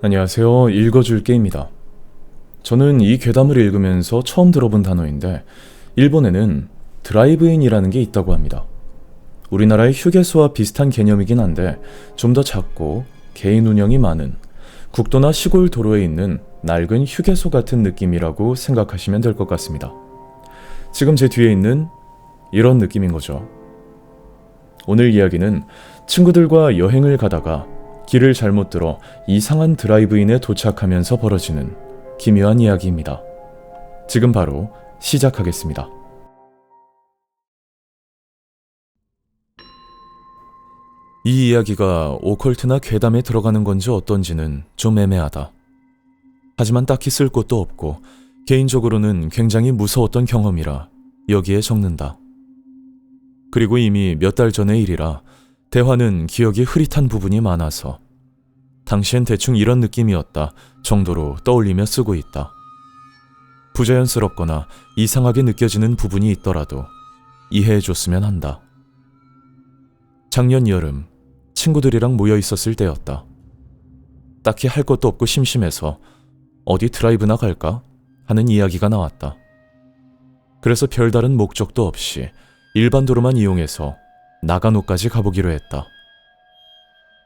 안녕하세요. 읽어줄게입니다. 저는 이 괴담을 읽으면서 처음 들어본 단어인데 일본에는 드라이브인이라는 게 있다고 합니다. 우리나라의 휴게소와 비슷한 개념이긴 한데 좀 더 작고 개인 운영이 많은 국도나 시골 도로에 있는 낡은 휴게소 같은 느낌이라고 생각하시면 될 것 같습니다. 지금 제 뒤에 있는 이런 느낌인 거죠. 오늘 이야기는 친구들과 여행을 가다가 길을 잘못 들어 이상한 드라이브인에 도착하면서 벌어지는 기묘한 이야기입니다. 지금 바로 시작하겠습니다. 이 이야기가 오컬트나 괴담에 들어가는 건지 어떤지는 좀 애매하다. 하지만 딱히 쓸 곳도 없고 개인적으로는 굉장히 무서웠던 경험이라 여기에 적는다. 그리고 이미 몇 달 전의 일이라 대화는 기억이 흐릿한 부분이 많아서 당시엔 대충 이런 느낌이었다 정도로 떠올리며 쓰고 있다. 부자연스럽거나 이상하게 느껴지는 부분이 있더라도 이해해줬으면 한다. 작년 여름 친구들이랑 모여 있었을 때였다. 딱히 할 것도 없고 심심해서 어디 드라이브나 갈까 하는 이야기가 나왔다. 그래서 별다른 목적도 없이 일반 도로만 이용해서 나가노까지 가보기로 했다.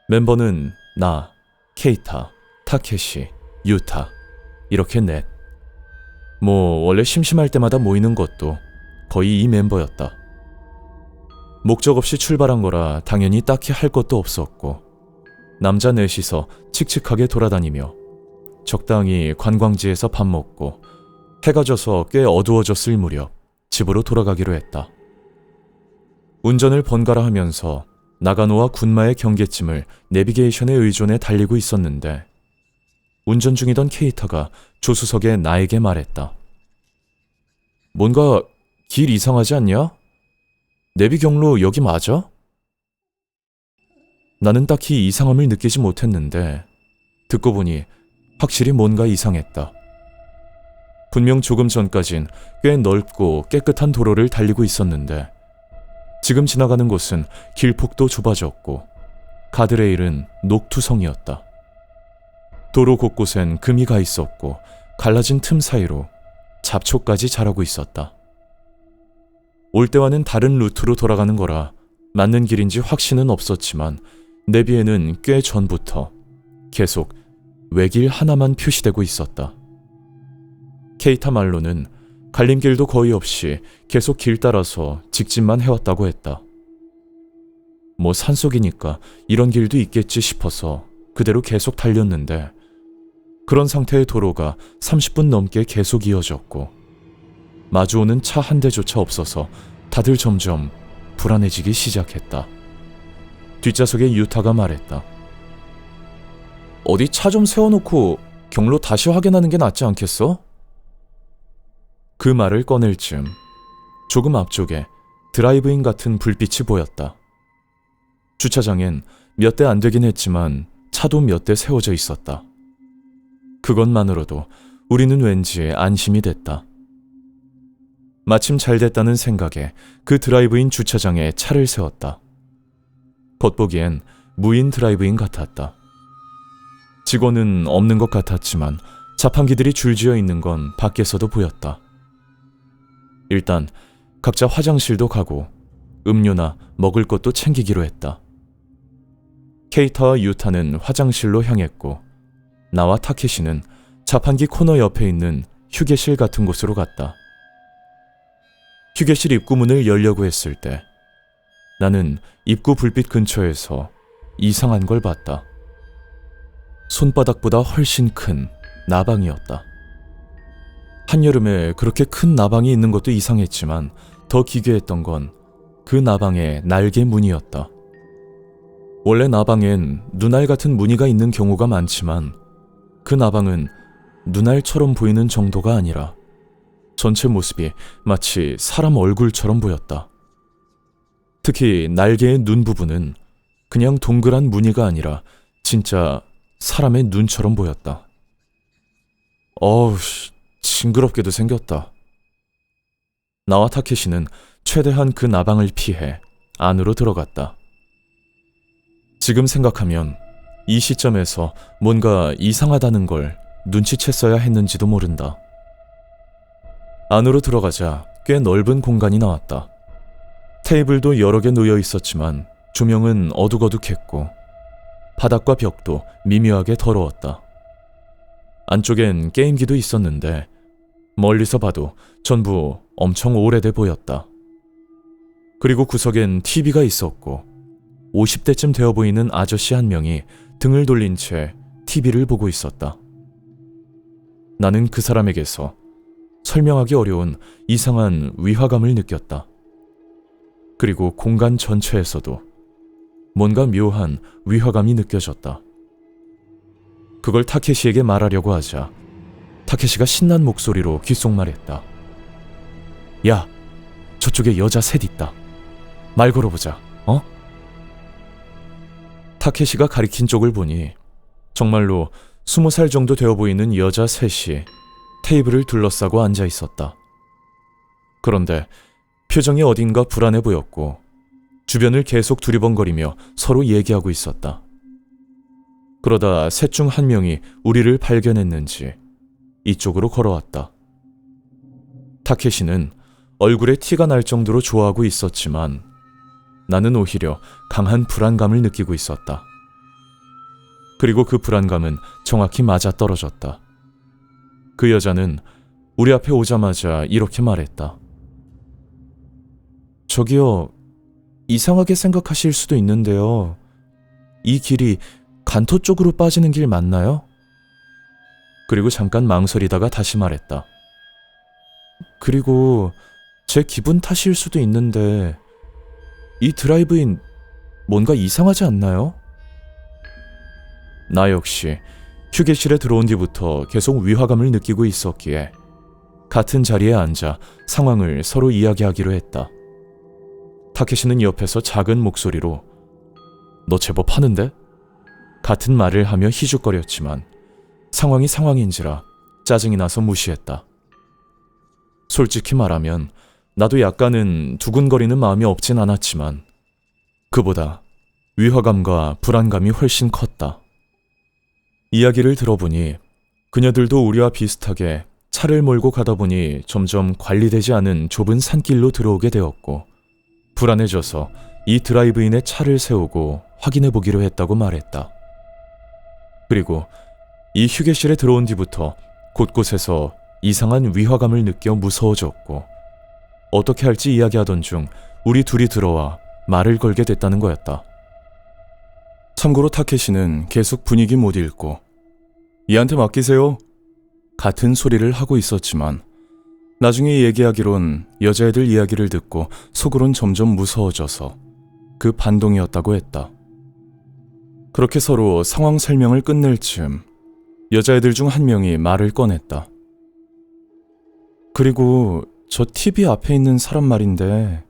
멤버는 나, 케이타, 타케시, 유타 이렇게 넷. 원래 심심할 때마다 모이는 것도 거의 이 멤버였다. 목적 없이 출발한 거라 당연히 딱히 할 것도 없었고 남자 넷이서 칙칙하게 돌아다니며 적당히 관광지에서 밥 먹고 해가 져서 꽤 어두워졌을 무렵 집으로 돌아가기로 했다. 운전을 번갈아 하면서 나가노와 군마의 경계쯤을 내비게이션에 의존해 달리고 있었는데 운전 중이던 케이타가 조수석에 나에게 말했다. 뭔가 길 이상하지 않냐? 내비 경로 여기 맞아? 나는 딱히 이상함을 느끼지 못했는데 듣고 보니 확실히 뭔가 이상했다. 분명 조금 전까진 꽤 넓고 깨끗한 도로를 달리고 있었는데 지금 지나가는 곳은 길폭도 좁아졌고 가드레일은 녹투성이었다. 도로 곳곳엔 금이 가 있었고 갈라진 틈 사이로 잡초까지 자라고 있었다. 올 때와는 다른 루트로 돌아가는 거라 맞는 길인지 확신은 없었지만 내비에는 꽤 전부터 계속 외길 하나만 표시되고 있었다. 케이타 말로는 갈림길도 거의 없이 계속 길 따라서 직진만 해왔다고 했다. 산속이니까 이런 길도 있겠지 싶어서 그대로 계속 달렸는데 그런 상태의 도로가 30분 넘게 계속 이어졌고 마주오는 차 한 대조차 없어서 다들 점점 불안해지기 시작했다. 뒷좌석에 유타가 말했다. 어디 차 좀 세워놓고 경로 다시 확인하는 게 낫지 않겠어? 그 말을 꺼낼 즈음 조금 앞쪽에 드라이브인 같은 불빛이 보였다. 주차장엔 몇 대 안 되긴 했지만 차도 몇 대 세워져 있었다. 그것만으로도 우리는 왠지 안심이 됐다. 마침 잘 됐다는 생각에 그 드라이브인 주차장에 차를 세웠다. 겉보기엔 무인 드라이브인 같았다. 직원은 없는 것 같았지만 자판기들이 줄지어 있는 건 밖에서도 보였다. 일단 각자 화장실도 가고 음료나 먹을 것도 챙기기로 했다. 케이타와 유타는 화장실로 향했고 나와 타케시는 자판기 코너 옆에 있는 휴게실 같은 곳으로 갔다. 휴게실 입구 문을 열려고 했을 때 나는 입구 불빛 근처에서 이상한 걸 봤다. 손바닥보다 훨씬 큰 나방이었다. 한여름에 그렇게 큰 나방이 있는 것도 이상했지만 더 기괴했던 건 그 나방의 날개 무늬였다. 원래 나방엔 눈알 같은 무늬가 있는 경우가 많지만 그 나방은 눈알처럼 보이는 정도가 아니라 전체 모습이 마치 사람 얼굴처럼 보였다. 특히 날개의 눈 부분은 그냥 동그란 무늬가 아니라 진짜 사람의 눈처럼 보였다. 징그럽게도 생겼다. 나와 타케시는 최대한 그 나방을 피해 안으로 들어갔다. 지금 생각하면 이 시점에서 뭔가 이상하다는 걸 눈치챘어야 했는지도 모른다. 안으로 들어가자 꽤 넓은 공간이 나왔다. 테이블도 여러 개 놓여 있었지만 조명은 어둑어둑했고 바닥과 벽도 미묘하게 더러웠다. 안쪽엔 게임기도 있었는데 멀리서 봐도 전부 엄청 오래돼 보였다. 그리고 구석엔 TV가 있었고 50대쯤 되어 보이는 아저씨 한 명이 등을 돌린 채 TV를 보고 있었다. 나는 그 사람에게서 설명하기 어려운 이상한 위화감을 느꼈다. 그리고 공간 전체에서도 뭔가 묘한 위화감이 느껴졌다. 그걸 타케시에게 말하려고 하자 타케시가 신난 목소리로 귓속말했다. 야, 저쪽에 여자 셋 있다. 말 걸어보자, 어? 타케시가 가리킨 쪽을 보니 정말로 20살 정도 되어 보이는 여자 셋이 테이블을 둘러싸고 앉아 있었다. 그런데 표정이 어딘가 불안해 보였고 주변을 계속 두리번거리며 서로 얘기하고 있었다. 그러다 셋 중 한 명이 우리를 발견했는지 이쪽으로 걸어왔다. 타케시는 얼굴에 티가 날 정도로 좋아하고 있었지만 나는 오히려 강한 불안감을 느끼고 있었다. 그리고 그 불안감은 정확히 맞아떨어졌다. 그 여자는 우리 앞에 오자마자 이렇게 말했다. 저기요, 이상하게 생각하실 수도 있는데요. 이 길이 간토 쪽으로 빠지는 길 맞나요? 그리고 잠깐 망설이다가 다시 말했다. 그리고 제 기분 탓일 수도 있는데 이 드라이브인 뭔가 이상하지 않나요? 나 역시 휴게실에 들어온 뒤부터 계속 위화감을 느끼고 있었기에 같은 자리에 앉아 상황을 서로 이야기하기로 했다. 타케시는 옆에서 작은 목소리로 너 제법 하는데? 같은 말을 하며 희죽거렸지만 상황이 상황인지라 짜증이 나서 무시했다. 솔직히 말하면 나도 약간은 두근거리는 마음이 없진 않았지만 그보다 위화감과 불안감이 훨씬 컸다. 이야기를 들어보니 그녀들도 우리와 비슷하게 차를 몰고 가다 보니 점점 관리되지 않은 좁은 산길로 들어오게 되었고 불안해져서 이 드라이브인에 차를 세우고 확인해 보기로 했다고 말했다. 그리고 이 휴게실에 들어온 뒤부터 곳곳에서 이상한 위화감을 느껴 무서워졌고 어떻게 할지 이야기하던 중 우리 둘이 들어와 말을 걸게 됐다는 거였다. 참고로 타케시는 계속 분위기 못 읽고 얘한테 맡기세요 같은 소리를 하고 있었지만 나중에 얘기하기론 여자애들 이야기를 듣고 속으론 점점 무서워져서 그 반동이었다고 했다. 그렇게 서로 상황 설명을 끝낼 즈음 여자애들 중 한 명이 말을 꺼냈다. 그리고 저 TV 앞에 있는 사람 말인데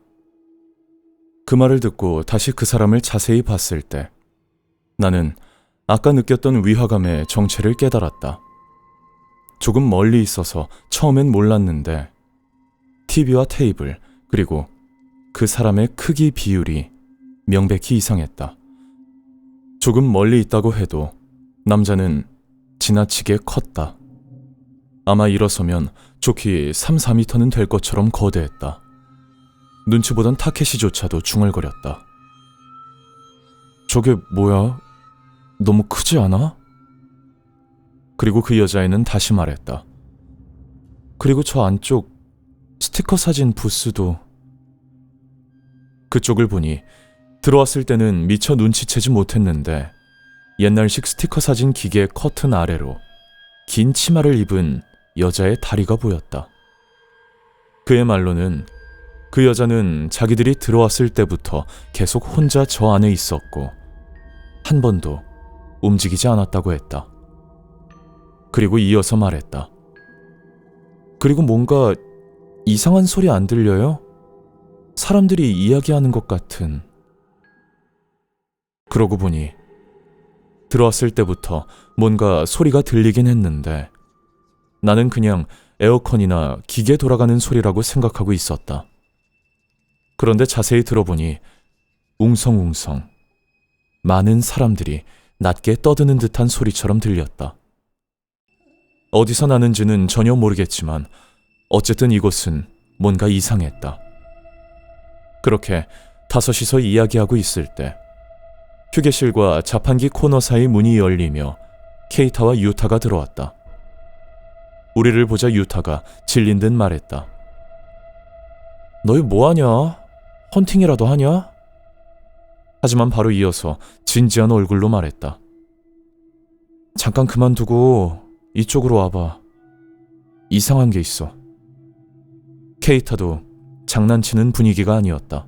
그 말을 듣고 다시 그 사람을 자세히 봤을 때 나는 아까 느꼈던 위화감의 정체를 깨달았다. 조금 멀리 있어서 처음엔 몰랐는데 TV와 테이블 그리고 그 사람의 크기 비율이 명백히 이상했다. 조금 멀리 있다고 해도 남자는 지나치게 컸다. 아마 일어서면 좋게 3-4m는 될 것처럼 거대했다. 눈치 보던 타케시조차도 중얼거렸다. 저게 뭐야? 너무 크지 않아? 그리고 그 여자애는 다시 말했다. 그리고 저 안쪽 스티커 사진 부스도. 그쪽을 보니 들어왔을 때는 미처 눈치채지 못했는데 옛날식 스티커 사진 기계 커튼 아래로 긴 치마를 입은 여자의 다리가 보였다. 그의 말로는 그 여자는 자기들이 들어왔을 때부터 계속 혼자 저 안에 있었고 한 번도 움직이지 않았다고 했다. 그리고 이어서 말했다. 그리고 뭔가 이상한 소리 안 들려요? 사람들이 이야기하는 것 같은. 그러고 보니 들어왔을 때부터 뭔가 소리가 들리긴 했는데 나는 그냥 에어컨이나 기계 돌아가는 소리라고 생각하고 있었다. 그런데 자세히 들어보니 웅성웅성 많은 사람들이 낮게 떠드는 듯한 소리처럼 들렸다. 어디서 나는지는 전혀 모르겠지만 어쨌든 이곳은 뭔가 이상했다. 그렇게 다섯이서 이야기하고 있을 때 휴게실과 자판기 코너 사이 문이 열리며 케이타와 유타가 들어왔다. 우리를 보자 유타가 질린 듯 말했다. 너희 뭐하냐? 헌팅이라도 하냐? 하지만 바로 이어서 진지한 얼굴로 말했다. 잠깐 그만두고 이쪽으로 와봐. 이상한 게 있어. 케이타도 장난치는 분위기가 아니었다.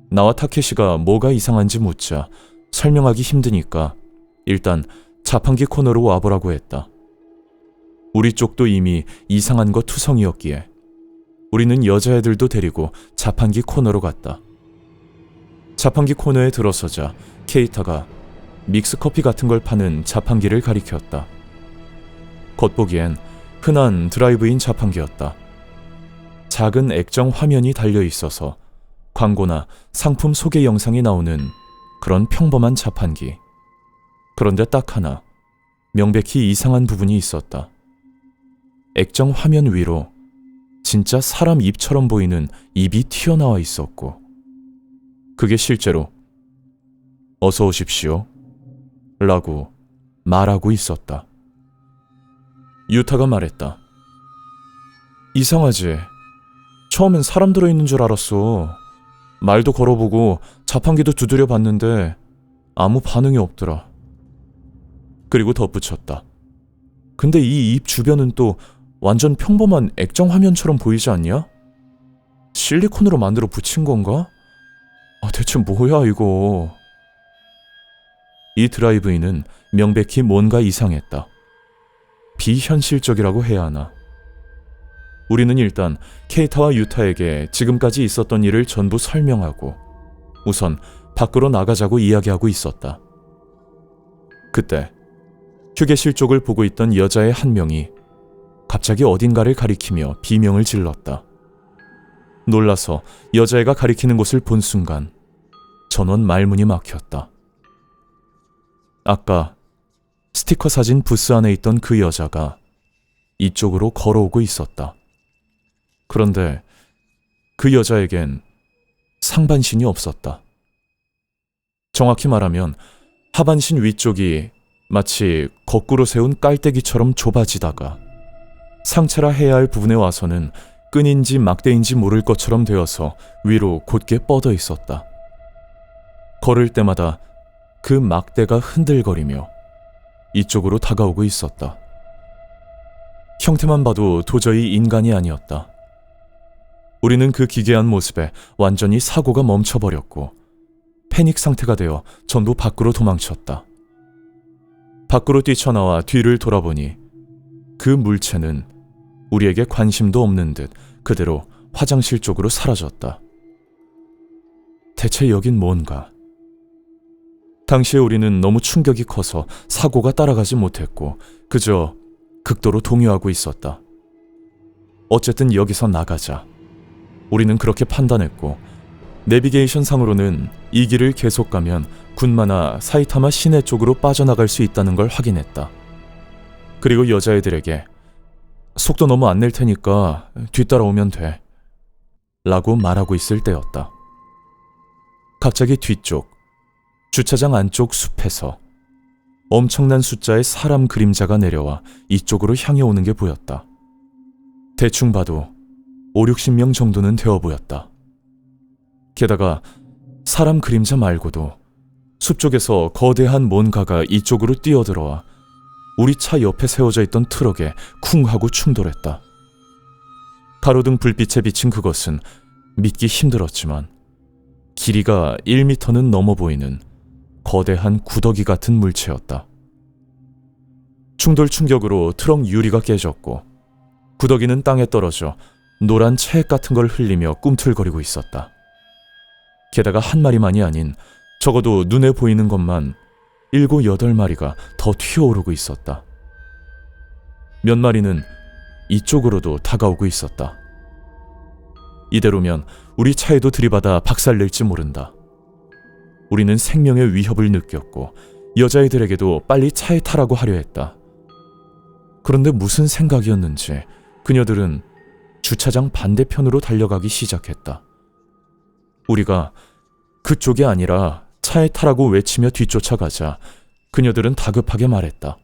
나와 타케시가 뭐가 이상한지 묻자 설명하기 힘드니까 일단 자판기 코너로 와보라고 했다. 우리 쪽도 이미 이상한 거 투성이었기에 우리는 여자애들도 데리고 자판기 코너로 갔다. 자판기 코너에 들어서자 케이타가 믹스커피 같은 걸 파는 자판기를 가리켰다. 겉보기엔 흔한 드라이브인 자판기였다. 작은 액정 화면이 달려 있어서 광고나 상품 소개 영상이 나오는 그런 평범한 자판기. 그런데 딱 하나 명백히 이상한 부분이 있었다. 액정 화면 위로 진짜 사람 입처럼 보이는 입이 튀어나와 있었고 그게 실제로 어서 오십시오 라고 말하고 있었다. 유타가 말했다. 이상하지? 처음엔 사람 들어있는 줄 알았어. 말도 걸어보고 자판기도 두드려 봤는데 아무 반응이 없더라. 그리고 덧붙였다. 근데 이 입 주변은 또 완전 평범한 액정 화면처럼 보이지 않냐? 실리콘으로 만들어 붙인 건가? 대체 뭐야 이거? 이 드라이브인은 명백히 뭔가 이상했다. 비현실적이라고 해야 하나? 우리는 일단 케이타와 유타에게 지금까지 있었던 일을 전부 설명하고 우선 밖으로 나가자고 이야기하고 있었다. 그때 휴게실 쪽을 보고 있던 여자의 한 명이 갑자기 어딘가를 가리키며 비명을 질렀다. 놀라서 여자애가 가리키는 곳을 본 순간 전원 말문이 막혔다. 아까 스티커 사진 부스 안에 있던 그 여자가 이쪽으로 걸어오고 있었다. 그런데 그 여자에겐 상반신이 없었다. 정확히 말하면 하반신 위쪽이 마치 거꾸로 세운 깔때기처럼 좁아지다가 상체라 해야 할 부분에 와서는 끈인지 막대인지 모를 것처럼 되어서 위로 곧게 뻗어 있었다. 걸을 때마다 그 막대가 흔들거리며 이쪽으로 다가오고 있었다. 형태만 봐도 도저히 인간이 아니었다. 우리는 그 기괴한 모습에 완전히 사고가 멈춰버렸고 패닉 상태가 되어 전부 밖으로 도망쳤다. 밖으로 뛰쳐나와 뒤를 돌아보니 그 물체는 우리에게 관심도 없는 듯 그대로 화장실 쪽으로 사라졌다. 대체 여긴 뭔가? 당시에 우리는 너무 충격이 커서 사고가 따라가지 못했고 그저 극도로 동요하고 있었다. 어쨌든 여기서 나가자. 우리는 그렇게 판단했고 내비게이션 상으로는 이 길을 계속 가면 군마나 사이타마 시내 쪽으로 빠져나갈 수 있다는 걸 확인했다. 그리고 여자애들에게 속도 너무 안 낼 테니까 뒤따라오면 돼 라고 말하고 있을 때였다. 갑자기 뒤쪽 주차장 안쪽 숲에서 엄청난 숫자의 사람 그림자가 내려와 이쪽으로 향해 오는 게 보였다. 대충 봐도 5, 60명 정도는 되어 보였다. 게다가 사람 그림자 말고도 숲 쪽에서 거대한 뭔가가 이쪽으로 뛰어들어와 우리 차 옆에 세워져 있던 트럭에 쿵 하고 충돌했다. 가로등 불빛에 비친 그것은 믿기 힘들었지만 길이가 1m는 넘어 보이는 거대한 구더기 같은 물체였다. 충돌 충격으로 트럭 유리가 깨졌고 구더기는 땅에 떨어져 노란 체액 같은 걸 흘리며 꿈틀거리고 있었다. 게다가 한 마리만이 아닌 적어도 눈에 보이는 것만 7, 8마리가 더 튀어오르고 있었다. 몇 마리는 이쪽으로도 다가오고 있었다. 이대로면 우리 차에도 들이받아 박살낼지 모른다. 우리는 생명의 위협을 느꼈고 여자애들에게도 빨리 차에 타라고 하려 했다. 그런데 무슨 생각이었는지 그녀들은 주차장 반대편으로 달려가기 시작했다. 우리가 그쪽이 아니라 차에 타라고 외치며 뒤쫓아가자 그녀들은 다급하게 말했다.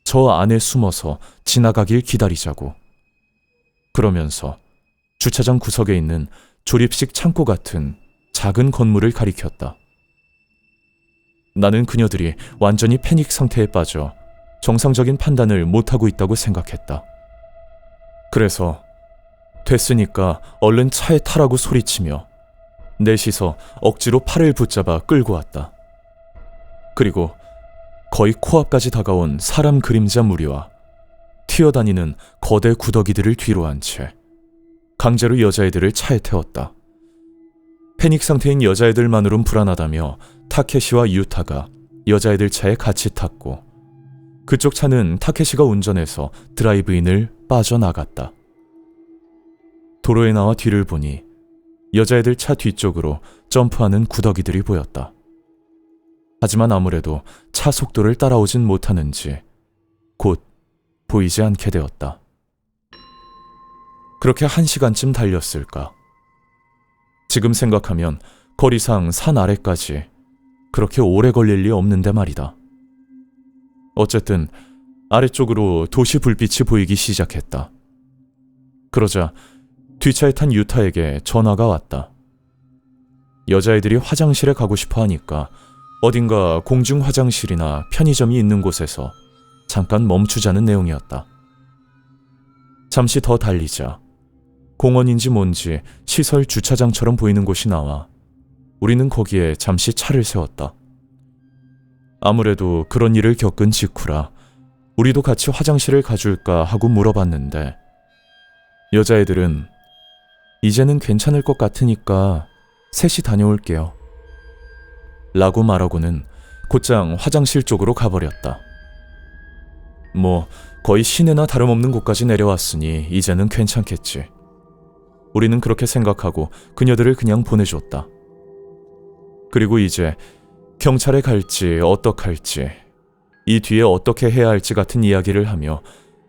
저 안에 숨어서 지나가길 기다리자고. 그러면서 주차장 구석에 있는 조립식 창고 같은 작은 건물을 가리켰다. 나는 그녀들이 완전히 패닉 상태에 빠져 정상적인 판단을 못하고 있다고 생각했다. 그래서 됐으니까 얼른 차에 타라고 소리치며 넷이서 억지로 팔을 붙잡아 끌고 왔다. 그리고 거의 코앞까지 다가온 사람 그림자 무리와 튀어다니는 거대 구더기들을 뒤로 한 채 강제로 여자애들을 차에 태웠다. 패닉 상태인 여자애들만으론 불안하다며 타케시와 유타가 여자애들 차에 같이 탔고 그쪽 차는 타케시가 운전해서 드라이브인을 빠져나갔다. 도로에 나와 뒤를 보니 여자애들 차 뒤쪽으로 점프하는 구더기들이 보였다. 하지만 아무래도 차 속도를 따라오진 못하는지 곧 보이지 않게 되었다. 그렇게 1시간쯤 달렸을까. 지금 생각하면 거리상 산 아래까지 그렇게 오래 걸릴 리 없는데 말이다. 어쨌든 아래쪽으로 도시 불빛이 보이기 시작했다. 그러자 뒷차에 탄 유타에게 전화가 왔다. 여자애들이 화장실에 가고 싶어 하니까 어딘가 공중 화장실이나 편의점이 있는 곳에서 잠깐 멈추자는 내용이었다. 잠시 더 달리자 공원인지 뭔지 시설 주차장처럼 보이는 곳이 나와 우리는 거기에 잠시 차를 세웠다. 아무래도 그런 일을 겪은 직후라 우리도 같이 화장실을 가줄까 하고 물어봤는데 여자애들은 이제는 괜찮을 것 같으니까 셋이 다녀올게요 라고 말하고는 곧장 화장실 쪽으로 가버렸다. 뭐 거의 시내나 다름없는 곳까지 내려왔으니 이제는 괜찮겠지. 우리는 그렇게 생각하고 그녀들을 그냥 보내줬다. 그리고 이제 경찰에 갈지 어떡할지 이 뒤에 어떻게 해야 할지 같은 이야기를 하며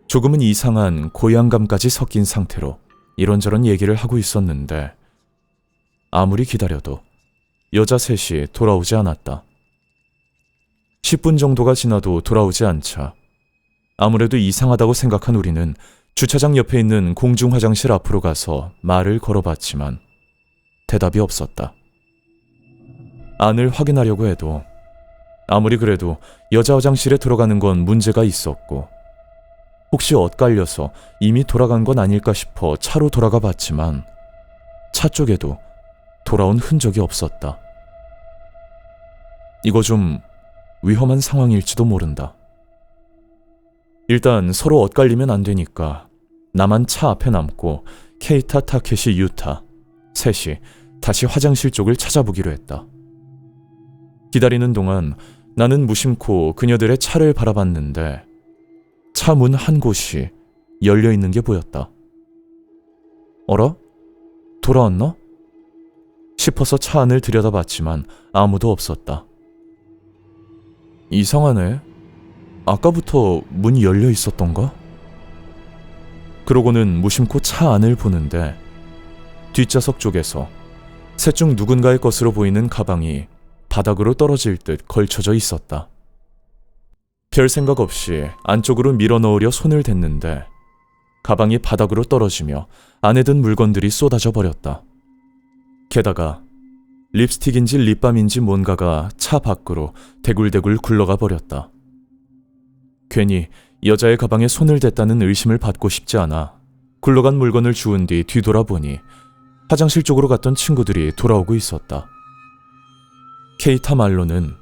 조금은 이상한 고향감까지 섞인 상태로 이런저런 얘기를 하고 있었는데 아무리 기다려도 여자 셋이 돌아오지 않았다. 10분 정도가 지나도 돌아오지 않자 아무래도 이상하다고 생각한 우리는 주차장 옆에 있는 공중 화장실 앞으로 가서 말을 걸어봤지만 대답이 없었다. 안을 확인하려고 해도 아무리 그래도 여자 화장실에 들어가는 건 문제가 있었고 혹시 엇갈려서 이미 돌아간 건 아닐까 싶어 차로 돌아가 봤지만 차 쪽에도 돌아온 흔적이 없었다. 이거 좀 위험한 상황일지도 모른다. 일단 서로 엇갈리면 안 되니까 나만 차 앞에 남고 케이타, 타케시, 유타 셋이 다시 화장실 쪽을 찾아보기로 했다. 기다리는 동안 나는 무심코 그녀들의 차를 바라봤는데 차 문 한 곳이 열려있는 게 보였다. 어라? 돌아왔나? 싶어서 차 안을 들여다봤지만 아무도 없었다. 이상하네. 아까부터 문이 열려 있었던가? 그러고는 무심코 차 안을 보는데 뒷좌석 쪽에서 셋 중 누군가의 것으로 보이는 가방이 바닥으로 떨어질 듯 걸쳐져 있었다. 별 생각 없이 안쪽으로 밀어 넣으려 손을 댔는데 가방이 바닥으로 떨어지며 안에 든 물건들이 쏟아져 버렸다. 게다가 립스틱인지 립밤인지 뭔가가 차 밖으로 대굴대굴 굴러가 버렸다. 괜히 여자의 가방에 손을 댔다는 의심을 받고 싶지 않아 굴러간 물건을 주운 뒤 뒤돌아보니 화장실 쪽으로 갔던 친구들이 돌아오고 있었다. 케이타 말로는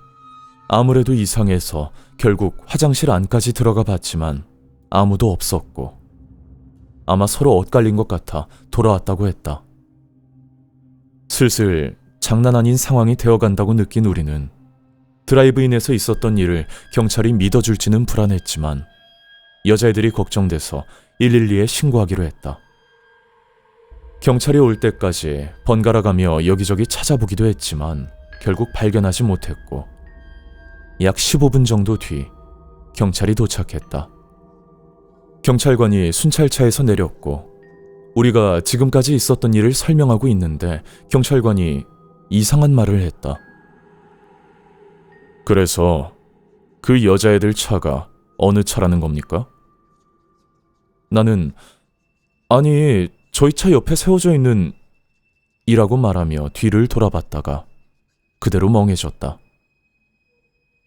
아무래도 이상해서 결국 화장실 안까지 들어가 봤지만 아무도 없었고 아마 서로 엇갈린 것 같아 돌아왔다고 했다. 슬슬 장난 아닌 상황이 되어간다고 느낀 우리는 드라이브인에서 있었던 일을 경찰이 믿어줄지는 불안했지만 여자애들이 걱정돼서 112에 신고하기로 했다. 경찰이 올 때까지 번갈아가며 여기저기 찾아보기도 했지만 결국 발견하지 못했고 약 15분 정도 뒤 경찰이 도착했다. 경찰관이 순찰차에서 내렸고 우리가 지금까지 있었던 일을 설명하고 있는데 경찰관이 이상한 말을 했다. 그래서 그 여자애들 차가 어느 차라는 겁니까? 나는 아니 저희 차 옆에 세워져 있는 이라고 말하며 뒤를 돌아봤다가 그대로 멍해졌다.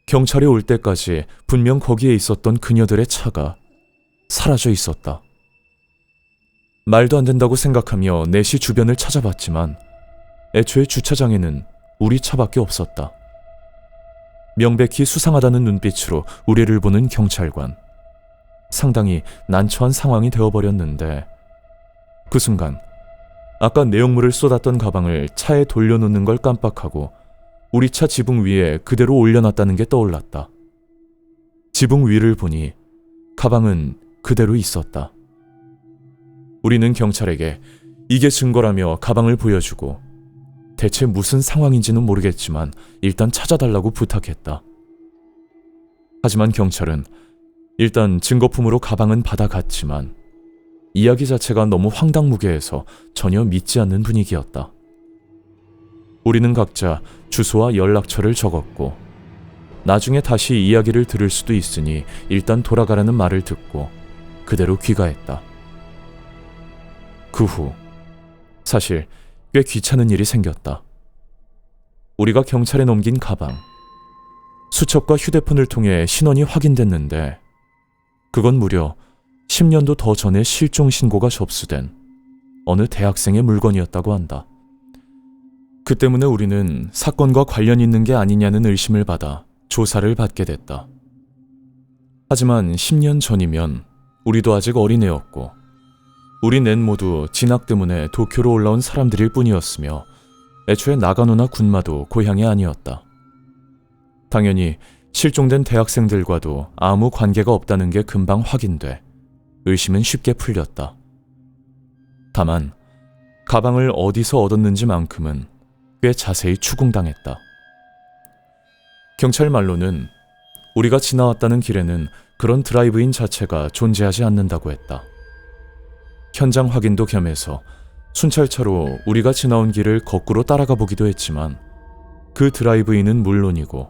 경찰이 올 때까지 분명 거기에 있었던 그녀들의 차가 사라져 있었다. 말도 안 된다고 생각하며 넷이 주변을 찾아봤지만 애초에 주차장에는 우리 차밖에 없었다. 명백히 수상하다는 눈빛으로 우리를 보는 경찰관. 상당히 난처한 상황이 되어버렸는데 그 순간 아까 내용물을 쏟았던 가방을 차에 돌려놓는 걸 깜빡하고 우리 차 지붕 위에 그대로 올려놨다는 게 떠올랐다. 지붕 위를 보니 가방은 그대로 있었다. 우리는 경찰에게 이게 증거라며 가방을 보여주고 대체 무슨 상황인지는 모르겠지만 일단 찾아달라고 부탁했다. 하지만 경찰은 일단 증거품으로 가방은 받아갔지만 이야기 자체가 너무 황당무계해서 전혀 믿지 않는 분위기였다. 우리는 각자 주소와 연락처를 적었고 나중에 다시 이야기를 들을 수도 있으니 일단 돌아가라는 말을 듣고 그대로 귀가했다. 그 후 사실 꽤 귀찮은 일이 생겼다. 우리가 경찰에 넘긴 가방. 수첩과 휴대폰을 통해 신원이 확인됐는데 그건 무려 10년도 더 전에 실종 신고가 접수된 어느 대학생의 물건이었다고 한다. 그 때문에 우리는 사건과 관련 있는 게 아니냐는 의심을 받아 조사를 받게 됐다. 하지만 10년 전이면 우리도 아직 어린애였고 우리 넷 모두 진학 때문에 도쿄로 올라온 사람들일 뿐이었으며 애초에 나가노나 군마도 고향이 아니었다. 당연히 실종된 대학생들과도 아무 관계가 없다는 게 금방 확인돼 의심은 쉽게 풀렸다. 다만 가방을 어디서 얻었는지만큼은 꽤 자세히 추궁당했다. 경찰 말로는 우리가 지나왔다는 길에는 그런 드라이브인 자체가 존재하지 않는다고 했다. 현장 확인도 겸해서 순찰차로 우리가 지나온 길을 거꾸로 따라가 보기도 했지만 그 드라이브인은 물론이고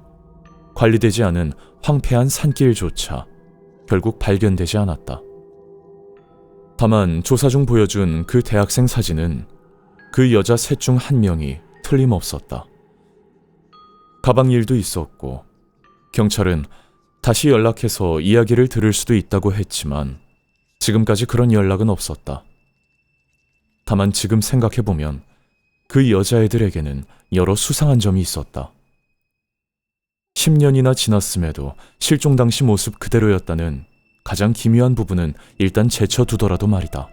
관리되지 않은 황폐한 산길조차 결국 발견되지 않았다. 다만 조사 중 보여준 그 대학생 사진은 그 여자 셋 중 한 명이 틀림없었다. 가방 일도 있었고 경찰은 다시 연락해서 이야기를 들을 수도 있다고 했지만 지금까지 그런 연락은 없었다. 다만 지금 생각해보면 그 여자애들에게는 여러 수상한 점이 있었다. 10년이나 지났음에도 실종 당시 모습 그대로였다는 가장 기묘한 부분은 일단 제쳐두더라도 말이다.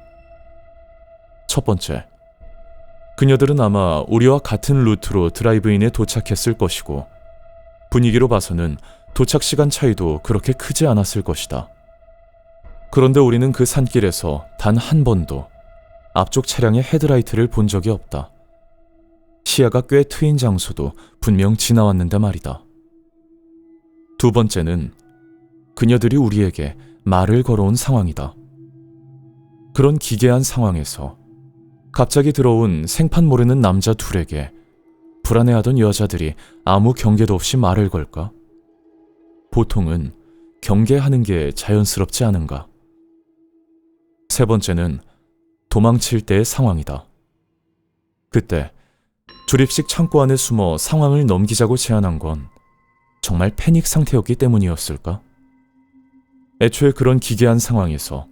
첫 번째, 그녀들은 아마 우리와 같은 루트로 드라이브인에 도착했을 것이고 분위기로 봐서는 도착 시간 차이도 그렇게 크지 않았을 것이다. 그런데 우리는 그 산길에서 단 한 번도 앞쪽 차량의 헤드라이트를 본 적이 없다. 시야가 꽤 트인 장소도 분명 지나왔는데 말이다. 두 번째는 그녀들이 우리에게 말을 걸어온 상황이다. 그런 기괴한 상황에서 갑자기 들어온 생판 모르는 남자 둘에게 불안해하던 여자들이 아무 경계도 없이 말을 걸까? 보통은 경계하는 게 자연스럽지 않은가? 세 번째는 도망칠 때의 상황이다. 그때 조립식 창고 안에 숨어 상황을 넘기자고 제안한 건 정말 패닉 상태였기 때문이었을까? 애초에 그런 기괴한 상황에서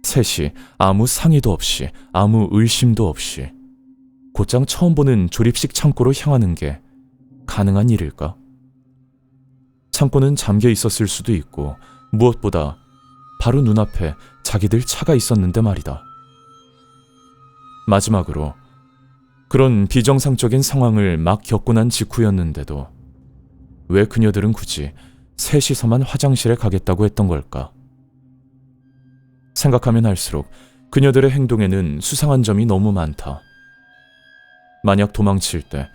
셋이 아무 상의도 없이 아무 의심도 없이 곧장 처음 보는 조립식 창고로 향하는 게 가능한 일일까? 창고는 잠겨 있었을 수도 있고 무엇보다 바로 눈앞에 자기들 차가 있었는데 말이다. 마지막으로 그런 비정상적인 상황을 막 겪고 난 직후였는데도 왜 그녀들은 굳이 셋이서만 화장실에 가겠다고 했던 걸까? 생각하면 할수록 그녀들의 행동에는 수상한 점이 너무 많다. 만약 도망칠 때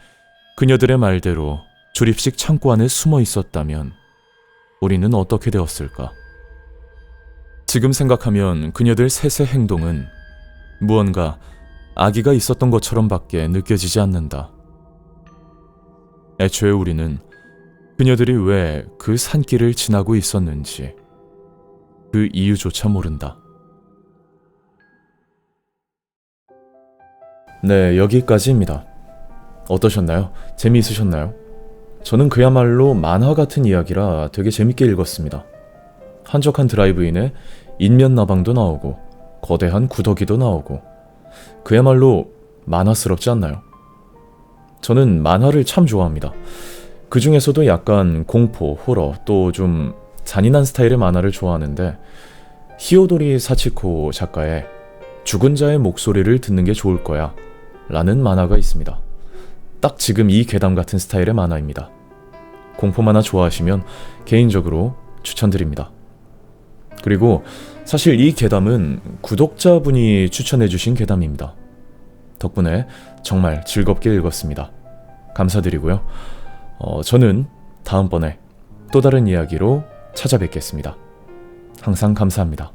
그녀들의 말대로 조립식 창고 안에 숨어 있었다면 우리는 어떻게 되었을까? 지금 생각하면 그녀들 셋의 행동은 무언가 악의가 있었던 것처럼 밖에 느껴지지 않는다. 애초에 우리는 그녀들이 왜 그 산길을 지나고 있었는지 그 이유조차 모른다. 네, 여기까지입니다. 어떠셨나요? 재미있으셨나요? 저는 그야말로 만화 같은 이야기라 되게 재밌게 읽었습니다. 한적한 드라이브인에 인면 나방도 나오고 거대한 구더기도 나오고 그야말로 만화스럽지 않나요? 저는 만화를 참 좋아합니다. 그 중에서도 약간 공포, 호러, 또 좀 잔인한 스타일의 만화를 좋아하는데 히오도리 사치코 작가의 죽은 자의 목소리를 듣는 게 좋을 거야 라는 만화가 있습니다. 딱 지금 이 괴담 같은 스타일의 만화입니다. 공포 만화 좋아하시면 개인적으로 추천드립니다. 그리고 사실 이 괴담은 구독자분이 추천해주신 괴담입니다. 덕분에 정말 즐겁게 읽었습니다. 감사드리고요. 저는 다음번에 또 다른 이야기로 찾아뵙겠습니다. 항상 감사합니다.